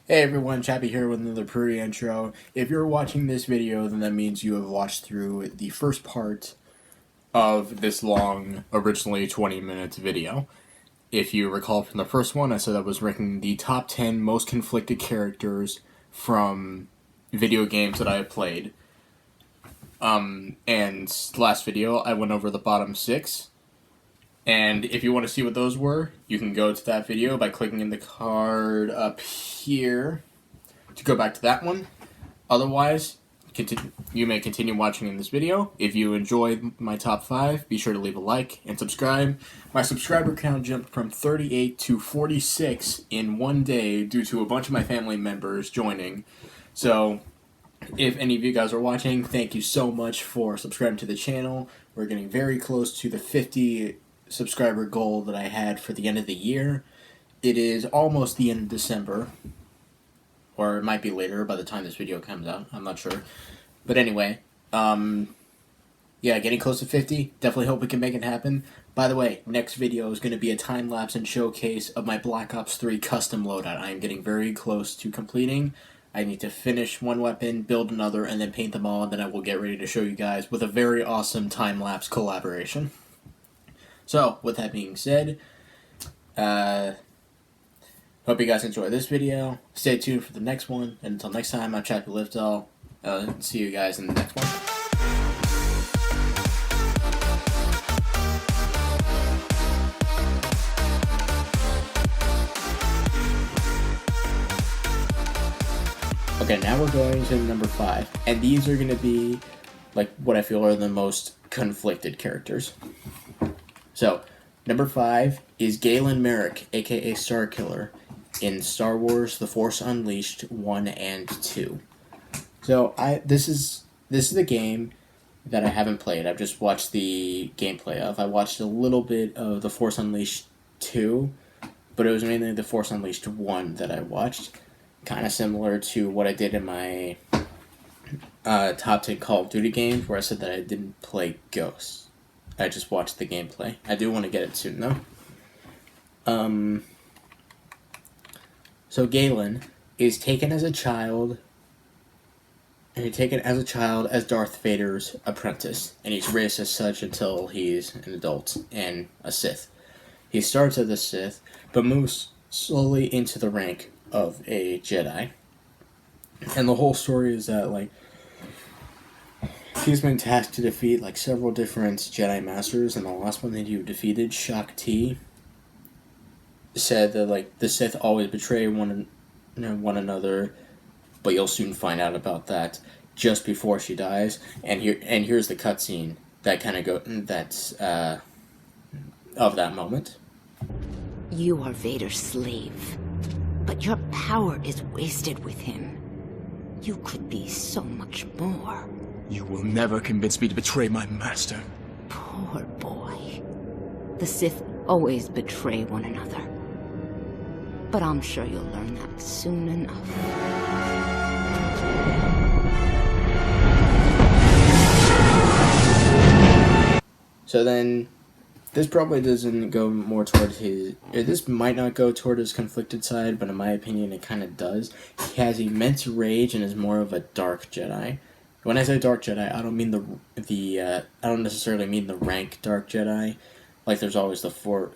Hey everyone, Chappie here with another pretty intro. If you're watching this video, then that means you have watched through the first part of this long, originally 20-minute video. If you recall from the first one, I said I was ranking the top 10 most conflicted characters from video games that I have played. And last video, I went over the bottom 6. And if you want to see what those were, you can go to that video by clicking in the card up here to go back to that one. Otherwise, you may continue watching in this video. If you enjoyed my top 5, be sure to leave a like and subscribe. My subscriber count jumped from 38 to 46 in one day due to a bunch of my family members joining. So, if any of you guys are watching, thank you so much for subscribing to the channel. We're getting very close to the 50 subscriber goal that I had for the end of the year. It is almost the end of December, or it might be later by the time this video comes out. I'm not sure. But anyway, yeah, getting close to 50. Definitely hope we can make it happen. By the way, next video is going to be a time-lapse and showcase of my Black Ops 3 custom loadout. I am getting very close to completing. I need to finish one weapon, build another, and then paint them all, and then I will get ready to show you guys with a very awesome time-lapse collaboration. So, with that being said, hope you guys enjoy this video. Stay tuned for the next one. And until next time, I'm Chappie Liftall. See you guys in the next one. Okay, now we're going to number 5. And these are going to be, like, what I feel are the most conflicted characters. So, number 5 is Galen Merrick, aka Starkiller, in Star Wars: The Force Unleashed 1 and 2. So this is the game that I haven't played. I've just watched the gameplay of. I watched a little bit of The Force Unleashed 2, but it was mainly The Force Unleashed 1 that I watched. Kind of similar to what I did in my top 10 Call of Duty games, where I said that I didn't play Ghosts. I just watched the gameplay. I do want to get it soon, though. So Galen is taken as a child as Darth Vader's apprentice, and he's raised as such until he's an adult and a Sith. He starts as a Sith, but moves slowly into the rank of a Jedi. And the whole story is that, like, he's been tasked to defeat, like, several different Jedi Masters, and the last one that you defeated, Shaak Ti, said that, like, the Sith always betray one another, but you'll soon find out about that just before she dies. And here's the cutscene that kind of of that moment. You are Vader's slave, but your power is wasted with him. You could be so much more. You will never convince me to betray my master. Poor boy. The Sith always betray one another. But I'm sure you'll learn that soon enough. So then, this probably doesn't go more toward his... This might not go toward his conflicted side, but in my opinion it kind of does. He has immense rage and is more of a dark Jedi. When I say dark Jedi, I don't mean I don't necessarily mean the rank dark Jedi. Like, there's always the four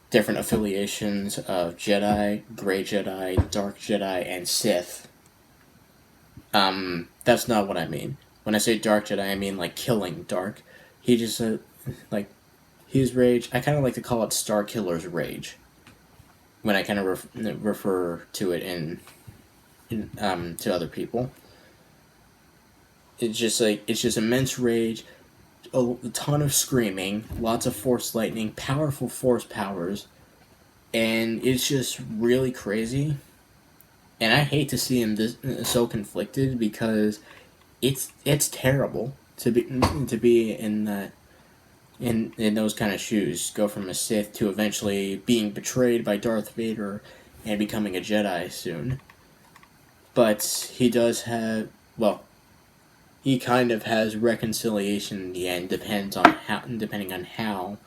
different affiliations of Jedi, Grey Jedi, Dark Jedi, and Sith. That's not what I mean. When I say Dark Jedi, I mean, like, killing Dark. He just, like, his rage, I kind of like to call it Starkiller's rage. When I kind of refer to it to other people. It's just immense rage, a ton of screaming, lots of force lightning, powerful force powers, and it's just really crazy. And I hate to see him so conflicted, because it's terrible to be in those kind of shoes. Go from a Sith to eventually being betrayed by Darth Vader and becoming a Jedi soon. But he does have, well, he kind of has reconciliation in the end, depending on how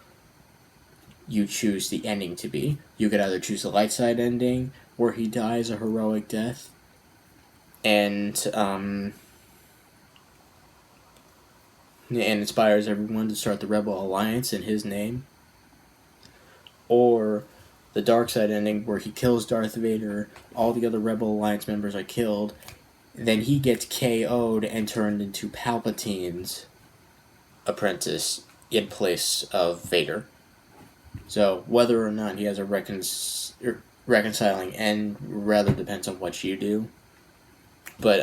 you choose the ending to be. You could either choose the light side ending, where he dies a heroic death, and inspires everyone to start the Rebel Alliance in his name, or the dark side ending, where he kills Darth Vader, all the other Rebel Alliance members are killed, then he gets KO'd and turned into Palpatine's apprentice in place of Vader. So whether or not he has a reconciling end rather depends on what you do. But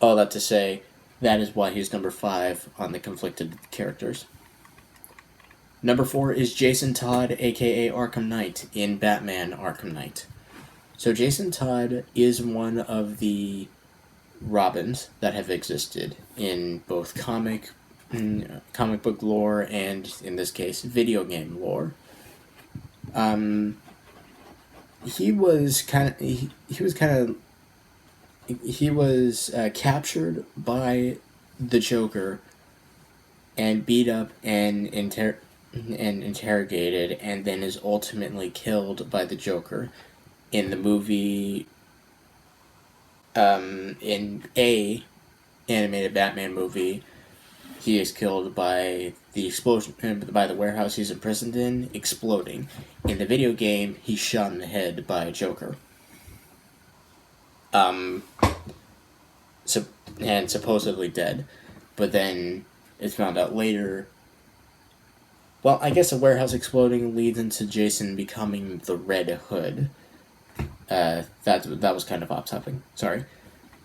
all that to say, that is why he's number 5 on the conflicted characters. Number 4 is Jason Todd, aka Arkham Knight, in Batman Arkham Knight. So Jason Todd is one of the Robins that have existed in both comic book lore and, in this case, video game lore. He was captured by the Joker and beat up and interrogated, and then is ultimately killed by the Joker. In the movie, in a animated Batman movie, he is killed by the explosion, by the warehouse he's imprisoned in exploding. In the video game, he's shot in the head by a Joker. And supposedly dead. But then it's found out later. Well, I guess the warehouse exploding leads into Jason becoming the Red Hood. That was kind of off-topic. Sorry.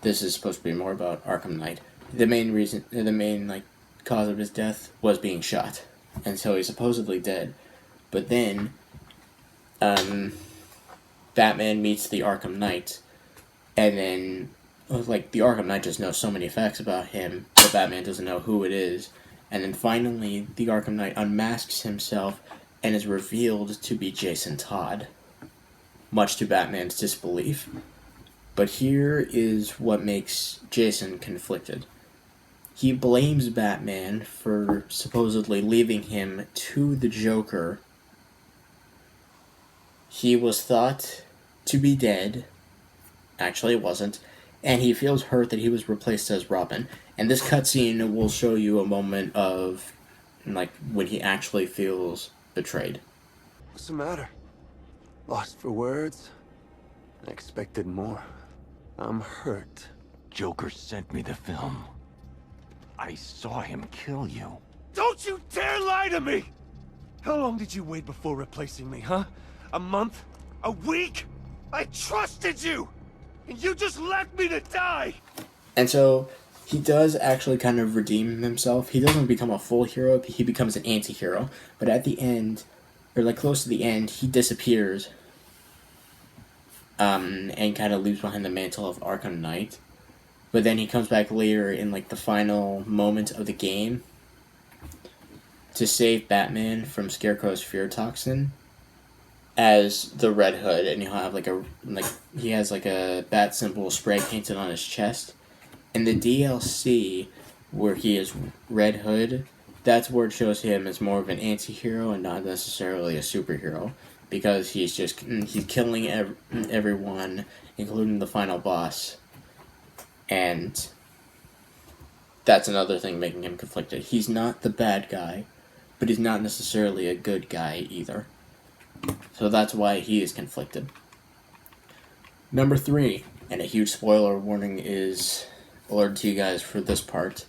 This is supposed to be more about Arkham Knight. The main cause of his death was being shot, and so he's supposedly dead. But then, Batman meets the Arkham Knight, and then, the Arkham Knight just knows so many facts about him, but Batman doesn't know who it is. And then finally, the Arkham Knight unmasks himself and is revealed to be Jason Todd, much to Batman's disbelief. But here is what makes Jason conflicted. He blames Batman for supposedly leaving him to the Joker. He was thought to be dead. Actually, it wasn't. And he feels hurt that he was replaced as Robin. And this cutscene will show you a moment of, when he actually feels betrayed. What's the matter? Lost for words? I expected more. I'm hurt. Joker sent me the film. I saw him kill you. Don't you dare lie to me! How long did you wait before replacing me, huh? A month? A week? I trusted you! And you just left me to die! And so, he does actually kind of redeem himself. He doesn't become a full hero, he becomes an anti-hero. But at the end, or close to the end, he disappears. And kind of leaves behind the mantle of Arkham Knight. But then he comes back later in, the final moment of the game to save Batman from Scarecrow's fear toxin as the Red Hood, and he'll have, he has, a bat symbol spray painted on his chest. In the DLC, where he is Red Hood, that's where it shows him as more of an anti-hero and not necessarily a superhero. Because he's killing everyone, including the final boss. And that's another thing making him conflicted. He's not the bad guy, but he's not necessarily a good guy either. So that's why he is conflicted. Number 3, and a huge spoiler warning is alerted to you guys for this part.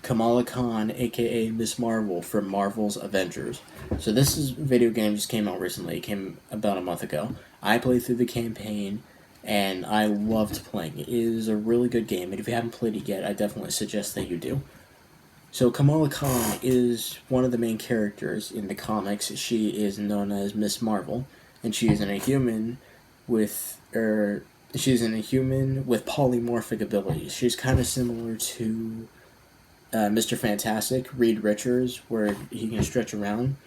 Kamala Khan, aka Miss Marvel from Marvel's Avengers. So this video game just came out recently. It came about a month ago. I played through the campaign, and I loved playing it. It is a really good game, and if you haven't played it yet, I definitely suggest that you do. So Kamala Khan is one of the main characters in the comics. She is known as Miss Marvel, and she is an Inhuman with polymorphic abilities. She's kind of similar to Mr. Fantastic, Reed Richards, where he can stretch around.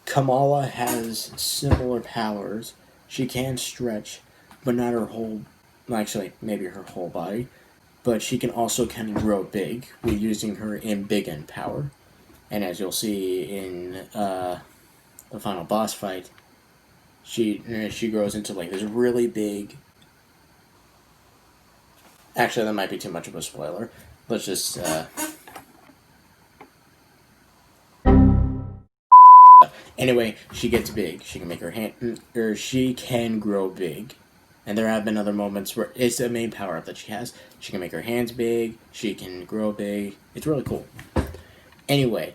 Kamala has similar powers. She can stretch, but not her whole, actually, maybe her whole body. But she can also kind of grow big with using her embiggen power. And as you'll see in the final boss fight, she grows into like this really big. Actually, that might be too much of a spoiler. Let's just. Anyway, she gets big. She can make her hand, or she can grow big. And there have been other moments where it's the main power up that she has. She can make her hands big. She can grow big. It's really cool. Anyway,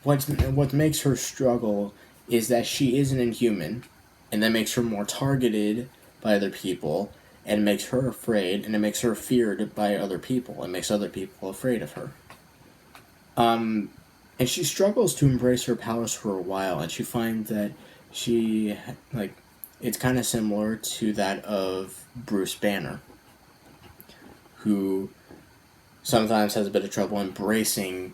what makes her struggle is that she is an inhuman, and that makes her more targeted by other people, and makes her afraid, and it makes her feared by other people, and makes other people afraid of her. And she struggles to embrace her powers for a while, and she finds that she, like, it's kind of similar to that of Bruce Banner, who sometimes has a bit of trouble embracing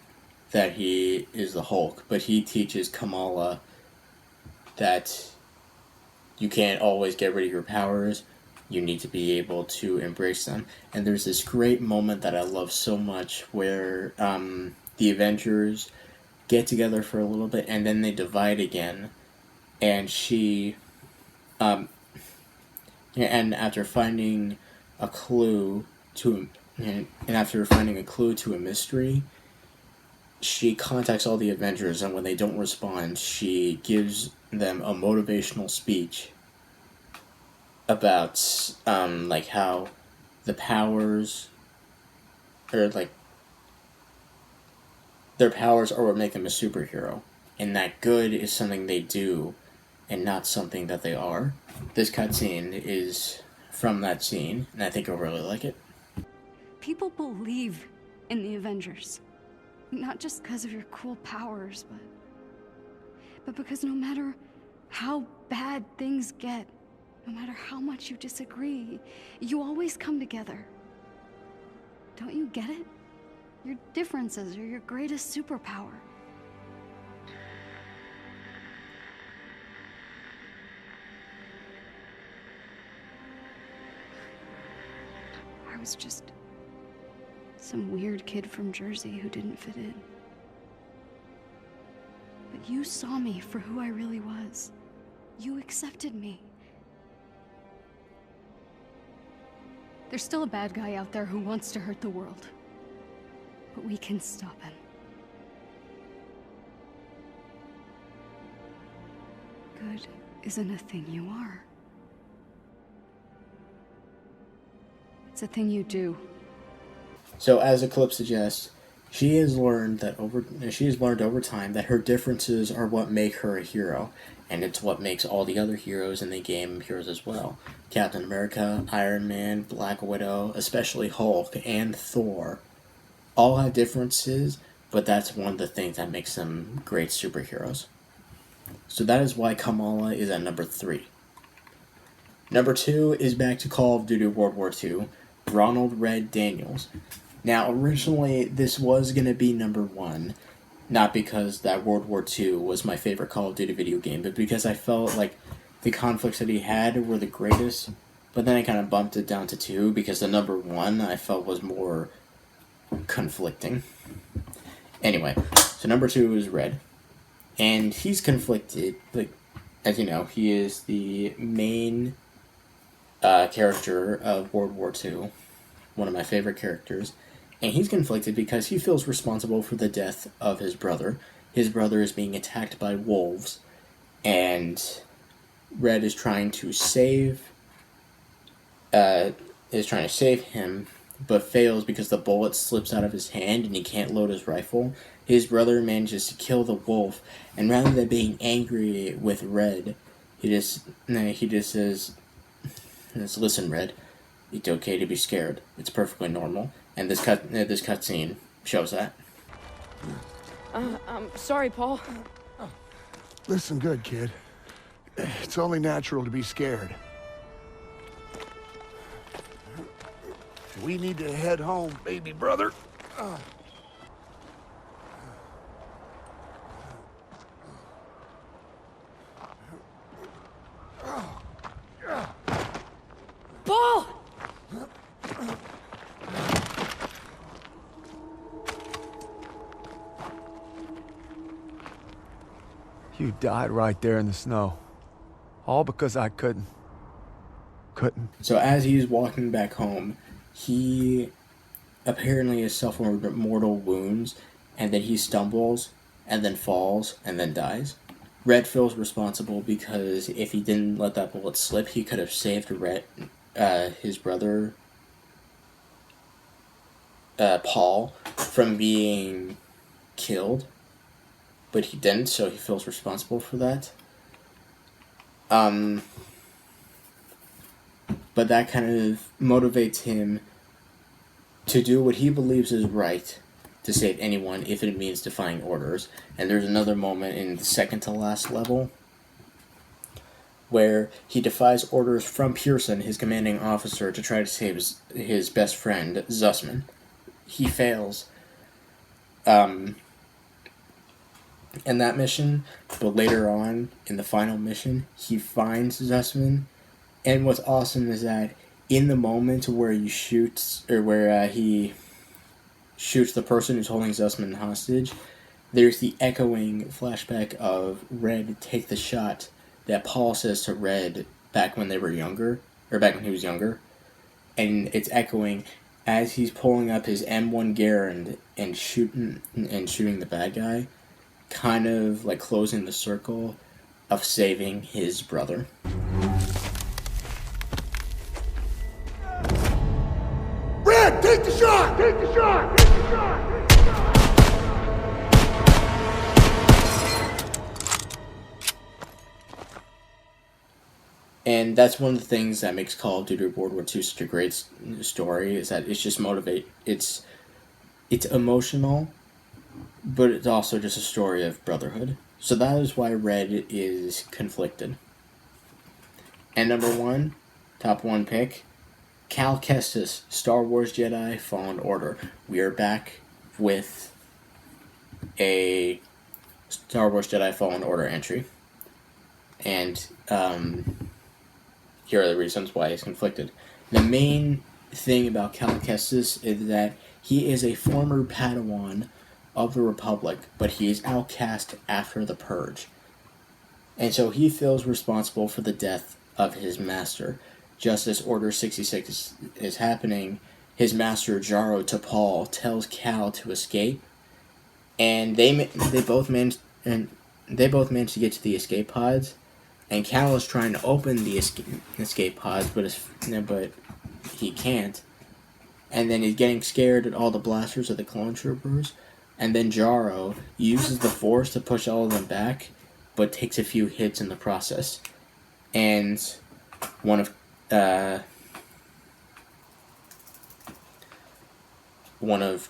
that he is the Hulk, but he teaches Kamala that you can't always get rid of your powers, you need to be able to embrace them. And there's this great moment that I love so much where the Avengers get together for a little bit and then they divide again, and she and after finding a clue to a mystery, she contacts all the Avengers, and when they don't respond, she gives them a motivational speech about like how the powers, or like their powers are what make them a superhero, and that good is something they do and not something that they are. This cutscene is from that scene, and I think you'll really like it. People believe in the Avengers. Not just because of your cool powers, but because no matter how bad things get, no matter how much you disagree, you always come together. Don't you get it? Your differences are your greatest superpower. I was just some weird kid from Jersey who didn't fit in. But you saw me for who I really was. You accepted me. There's still a bad guy out there who wants to hurt the world. But we can stop him. Good isn't a thing you are. It's a thing you do. So, as the clip suggests, she has learned over time that her differences are what make her a hero, and it's what makes all the other heroes in the game heroes as well. Captain America, Iron Man, Black Widow, especially Hulk, and Thor all have differences, but that's one of the things that makes them great superheroes. So that is why Kamala is at number 3. Number 2 is back to Call of Duty World War II, Ronald Red Daniels. Now, originally, this was going to be number 1, not because that World War II was my favorite Call of Duty video game, but because I felt like the conflicts that he had were the greatest, but then I kind of bumped it down to 2, because the number 1 I felt was more conflicting. Anyway, so number 2 is Red, and he's conflicted. Like, as you know, he is the main character of World War II, one of my favorite characters, and he's conflicted because he feels responsible for the death of his brother. His brother is being attacked by wolves, and Red is trying to save him, but fails because the bullet slips out of his hand and he can't load his rifle. His brother manages to kill the wolf, and rather than being angry with Red, he just says, "Listen, Red, it's okay to be scared. It's perfectly normal." And this cutscene shows that. Sorry, Paul. Listen good, kid. It's only natural to be scared. We need to head home, baby brother. Paul! You died right there in the snow. All because I couldn't. So as he's walking back home, he apparently has suffered mortal wounds, and then he stumbles, and then falls, and then dies. Red feels responsible because if he didn't let that bullet slip, he could have saved his brother, Paul, from being killed. But he didn't, so he feels responsible for that. But that kind of motivates him to do what he believes is right to save anyone if it means defying orders. And there's another moment in the second to last level where he defies orders from Pearson, his commanding officer, to try to save his best friend, Zussman. He fails in that mission, but later on, in the final mission, he finds Zussman. And what's awesome is that in the moment where he shoots the person who's holding Zussman hostage, there's the echoing flashback of Red take the shot that Paul says to Red back when they were younger, or back when he was younger, and it's echoing as he's pulling up his M1 Garand and shooting the bad guy, kind of like closing the circle of saving his brother. Red, take the shot! Take the shot! Take the shot! Take the shot! And that's one of the things that makes Call of Duty World War II such a great story, is that it's just it's emotional, but it's also just a story of brotherhood. So that is why Red is conflicted. And number one, top one pick, Cal Kestis, Star Wars Jedi Fallen Order. We are back with a Star Wars Jedi Fallen Order entry. And here are the reasons why he's conflicted. The main thing about Cal Kestis is that he is a former Padawan of the Republic, but he is outcast after the Purge. And so he feels responsible for the death of his master. Just as Order 66 is happening, his master Jaro Tapal tells Cal to escape, and they both manage to get to the escape pods. And Cal is trying to open the escape pods, but he can't. And then he's getting scared at all the blasters of the clone troopers. And then Jaro uses the Force to push all of them back, but takes a few hits in the process. And one of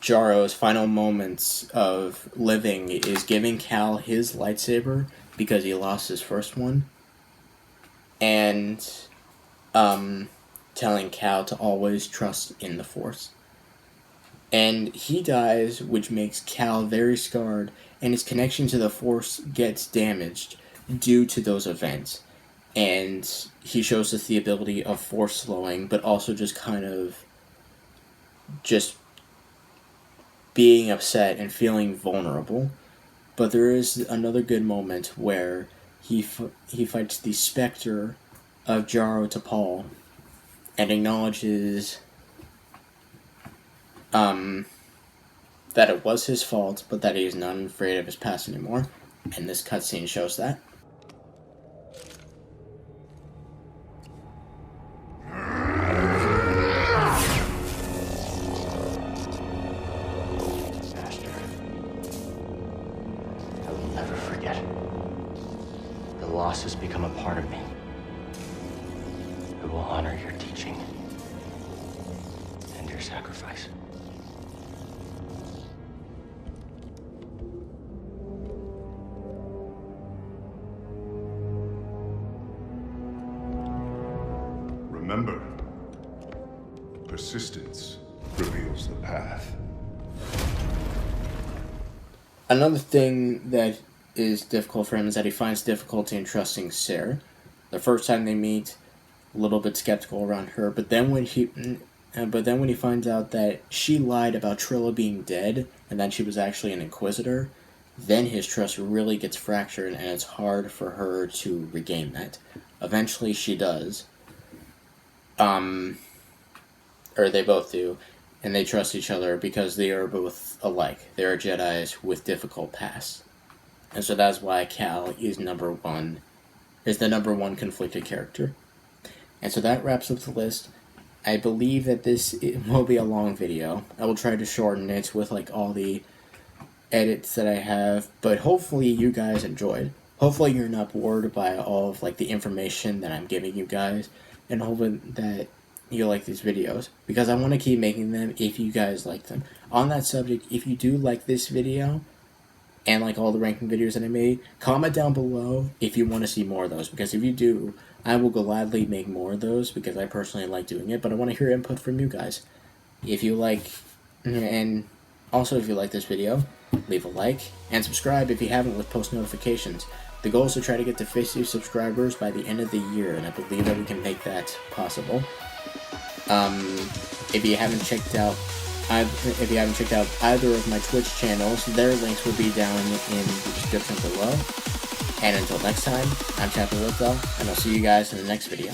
Jaro's final moments of living is giving Cal his lightsaber because he lost his first one. And telling Cal to always trust in the Force. And he dies, which makes Cal very scarred, and his connection to the Force gets damaged due to those events. And he shows us the ability of Force slowing, but also just kind of just being upset and feeling vulnerable. But there is another good moment where he fights the specter of Jaro Tapal and acknowledges that it was his fault, but that he is not afraid of his past anymore. And this cutscene shows that. Master, I will never forget. The loss has become a part of me. I will honor your teaching and your sacrifice. Remember, persistence reveals the path. Another thing that is difficult for him is that he finds difficulty in trusting Sarah. The first time they meet, a little bit skeptical around her, but then when he finds out that she lied about Trilla being dead and that she was actually an Inquisitor, then his trust really gets fractured and it's hard for her to regain that. Eventually she does. Or they both do. And they trust each other because they are both alike. They are Jedis with difficult pasts. And so that's why Cal is the number one conflicted character. And so that wraps up the list. I believe that it will be a long video. I will try to shorten it with like all the edits that I have, but hopefully you guys enjoyed. Hopefully you're not bored by all of like the information that I'm giving you guys, and hopefully that you like these videos, because I want to keep making them if you guys like them. On that subject, if you do like this video and like all the ranking videos that I made, comment down below if you want to see more of those, because if you do, I will gladly make more of those, because I personally like doing it, but I want to hear input from you guys. If you like, and also if you like this video, leave a like, and subscribe if you haven't with post notifications. The goal is to try to get to 50 subscribers by the end of the year, and I believe that we can make that possible. If you haven't checked out either of my Twitch channels, their links will be down in the description below. And until next time, I'm Captain Lithell, and I'll see you guys in the next video.